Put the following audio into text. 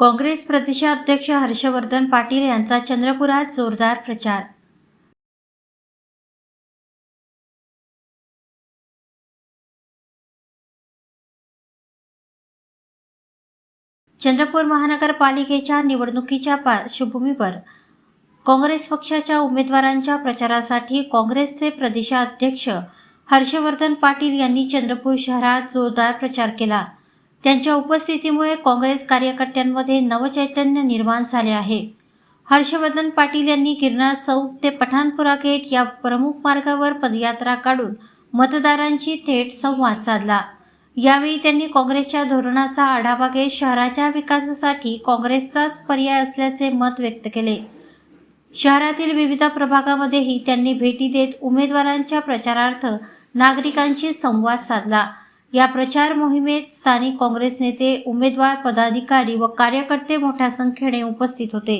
काँग्रेस प्रदेशाध्यक्ष हर्षवर्धन पाटील यांचा चंद्रपुरात जोरदार प्रचार। चंद्रपूर महानगरपालिकेच्या निवडणुकीच्या पार्श्वभूमीवर काँग्रेस पक्षाच्या उमेदवारांच्या प्रचारासाठी काँग्रेसचे प्रदेशाध्यक्ष हर्षवर्धन पाटील यांनी चंद्रपूर शहरात जोरदार प्रचार केला। त्यांच्या उपस्थितीमुळे काँग्रेस कार्यकर्त्यांमध्ये नवचैतन्य निर्माण झाले आहे। हर्षवर्धन पाटील यांनी गिरनार चौक ते पठाणपुरा गेट या प्रमुख मार्गावर पदयात्रा काढून मतदारांशी थेट संवाद साधला। यावेळी त्यांनी काँग्रेसच्या धोरणाचा आढावा घेत शहराच्या विकासासाठी काँग्रेसचाच पर्याय असल्याचे मत व्यक्त केले। शहरातील विविध प्रभागामध्येही त्यांनी भेटी देत उमेदवारांच्या प्रचारार्थ नागरिकांशी संवाद साधला। या प्रचार मोहिमेत स्थानिक काँग्रेस नेते, उमेदवार, पदाधिकारी व कार्यकर्ते मोठ्या संख्येने उपस्थित होते।